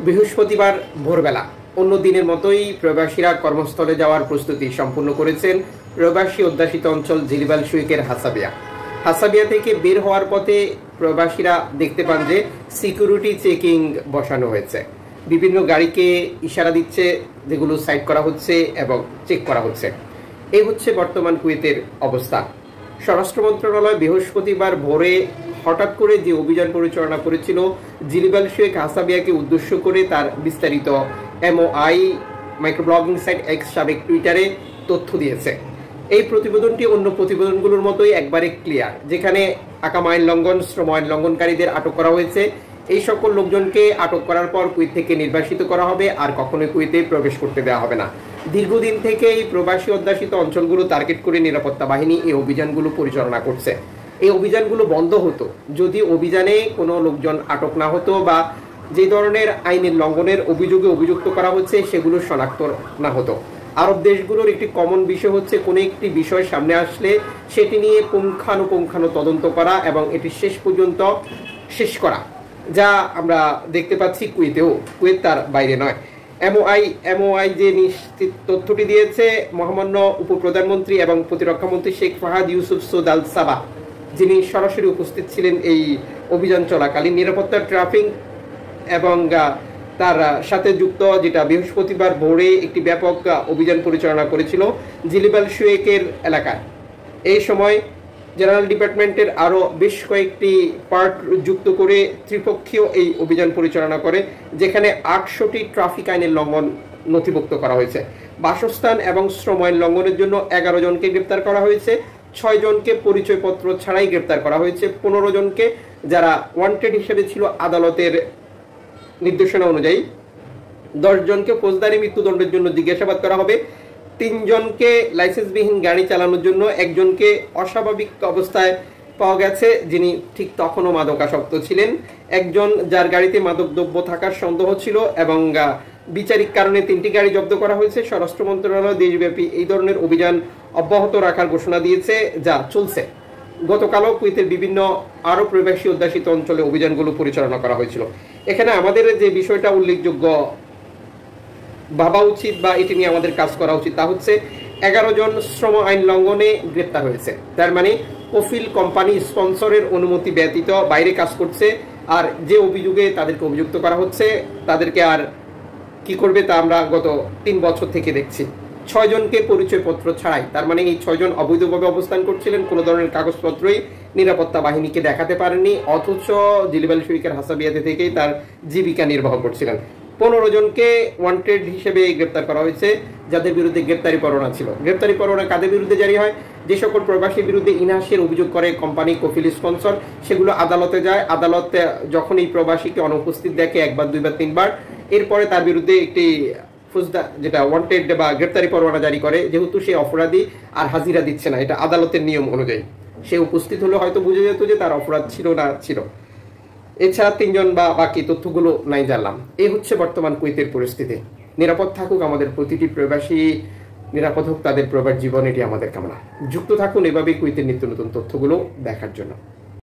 বৃহস্পতিবার ভোরবেলা অন্য দিনের মতোই প্রবাসীরা কর্মস্থলে যাওয়ার প্রস্তুতি সম্পূর্ণ করেছেন প্রবাসী অধ্যাসিত অঞ্চল জিলিবাল শুইকের হাসাবিয়া থেকে বের হওয়ার পথে প্রবাসীরা দেখতে পান যে সিকিউরিটি চেকিং বসানো হয়েছে। বিভিন্ন গাড়িকে ইশারা দিচ্ছে, যেগুলো সাইড করা হচ্ছে এবং চেক করা হচ্ছে। এই হচ্ছে বর্তমান কুয়েতের অবস্থা। স্বরাষ্ট্র মন্ত্রণালয় বৃহস্পতিবার ভোরে হঠাৎ করে যে অভিযান পরিচালনা করেছিল জিলিবাল শুয়েক হাসাবিয়াকে উদ্দেশ্য করে, তার বিস্তারিত এমওআই মাইক্রোব্লগিং সাইট এক্স সাবেক টুইটারে তথ্য দিয়েছে। এই প্রতিবেদনটি অন্য প্রতিবেদনগুলোর মতোই একবারে ক্লিয়ার, যেখানে আকাম আইন লঙ্ঘন, শ্রম আইন লঙ্ঘনকারীদের আটক করা হয়েছে। এই সকল লোকজনকে আটক করার পর কুয়েত থেকে নির্বাসিত করা হবে, আর কখনোই কুয়েতে প্রবেশ করতে দেওয়া হবে না। দীর্ঘদিন থেকে এই প্রবাসী অধ্যাসিত অঞ্চলগুলো টার্গেট করে নিরাপত্তা বাহিনী এই অভিযানগুলো পরিচালনা করছে। এই অভিযানগুলো বন্ধ হতো যদি অভিযানে কোনো লোকজন আটক না হতো বা যে ধরনের আইনের লঙ্ঘনের অভিযোগে অভিযুক্ত করা হচ্ছে সেগুলো শনাক্ত না হতো। আরব দেশগুলোর একটি কমন বিষয় হচ্ছে কোনো একটি বিষয় সামনে আসলে সেটি নিয়ে পুঙ্খানুপুঙ্খানু তদন্ত করা এবং এটি শেষ পর্যন্ত শেষ করা, যা আমরা দেখতে পাচ্ছি কুয়েতেও। কুয়েত তার বাইরে নয়। এমওআই যে নিশ্চিত তথ্যটি দিয়েছে, মহামান্য উপপ্রধানমন্ত্রী এবং প্রতিরক্ষামন্ত্রী শেখ ফাহাদ ইউসুফ সৌদ আল সাবাহ, যিনি সরাসরি উপস্থিত ছিলেন এই অভিযান চলাকালীন, নিরাপত্তা ট্রাফিং এবং তার সাথে যুক্ত, যেটা বৃহস্পতিবার ভোরে একটি ব্যাপক অভিযান পরিচালনা করেছিল জিলিবাল শুয়েকের এলাকায়। এই সময় জেনারেল ডিপার্টমেন্টের আরও বেশ কয়েকটি পার্ট যুক্ত করে ত্রিপক্ষীয় এই অভিযান পরিচালনা করে, যেখানে 800টি ট্রাফিক আইনের লঙ্ঘন নথিভুক্ত করা হয়েছে। বাসস্থান এবং শ্রম আইন লঙ্ঘনের জন্য 11 জনকে গ্রেপ্তার করা হয়েছে। 6 জনকে পরিচয়পত্র ছাড়াই গ্রেপ্তার করা হয়েছে। 15 জনকে, যারা ওয়ান্টেড হিসেবে ছিল আদালতের নির্দেশনা অনুযায়ী। 10 জনকে ফৌজদারি মৃত্যুদণ্ডের জন্য জিজ্ঞাসাবাদ করা হবে। 3 জনকে লাইসেন্সবিহীন গাড়ি চালানোর জন্য, একজনকে অস্বাভাবিক অবস্থায় পাওয়া গেছে, যিনি ঠিক তখনও মাদকাসক্ত ছিলেন, একজন যার গাড়িতে মাদকদ্রব্য থাকার সন্দেহ ছিল, এবং বিচারিক কারণে 3টি গাড়ি জব্দ করা হয়েছে। স্বরাষ্ট্র মন্ত্রণালয় দেশব্যাপী এই ধরনের অভিযান অব্যাহত রাখার ঘোষণা দিয়েছে, যা চলছে। গতকালও কুয়েতের বিভিন্ন আরো প্রবাসী অধ্যাসিত অঞ্চলে অভিযানগুলো পরিচালনা করা হয়েছিল। এখানে আমাদের যে বিষয়টা উল্লেখযোগ্য ভাবা উচিত বা এটি নিয়ে আমাদের কাজ করা উচিত, তা হচ্ছে 11 জন শ্রম আইন লঙ্ঘনে গ্রেপ্তার হয়েছে। তার মানে কফিল কোম্পানি স্পন্সরের অনুমতি ব্যতীত বাইরে কাজ করছে, আর যে অভিযোগে তাদেরকে অভিযুক্ত করা হচ্ছে তাদেরকে আর কি করবে তা আমরা গত 3 বছর থেকে দেখছি। 6 জনকে পরিচয়পত্র ছাড়াই, তার মানে এই 6 জন অবৈধভাবে অবস্থান করছিলেন, কোনো ধরনের কাগজপত্রই নিরাপত্তা বাহিনীকে দেখাতে পারেননি, অথচ জিলিবাল শুইকের হাসাবিয়াতে থেকেই তার জীবিকা নির্বাহ করছিলেন। 15 জনকে ওয়ান্টেড হিসেবে গ্রেপ্তার করা হয়েছে, যাদের বিরুদ্ধে গ্রেপ্তারি পরোয়ানা ছিল। গ্রেপ্তারি পরোয়ানা কাদের বিরুদ্ধে জারি হয়? যে সকল প্রবাসীর বিরুদ্ধে ইনহাসের অভিযোগ করে কোম্পানি কফিল স্পন্সর, সেগুলো আদালতে যায়। আদালতে যখন এই প্রবাসীকে অনুপস্থিত দেখে 1 বার 2 বার 3 বার, এরপরে তার বিরুদ্ধে একটি যেটা ওয়ান্টেড বা গ্রেপ্তারি পরোয়ানা জারি করে, যেহেতু সে অপরাধী আর হাজিরা দিচ্ছে না, এটা আদালতের নিয়ম অনুযায়ী। সে উপস্থিত হলে হয়তো বুঝে যেত যে তার অপরাধ ছিল না ছিল। এছাড়া 3 জন বা বাকি তথ্যগুলো নাই জানলাম। এই হচ্ছে বর্তমান কুয়েতের পরিস্থিতি। নিরাপদ থাকুক আমাদের প্রতিটি প্রবাসী, নিরাপদ হোক তাদের প্রবাস জীবন, এটি আমাদের কামনা। যুক্ত থাকুন এভাবেই কুয়েতের নিত্য নতুন তথ্যগুলো দেখার জন্য।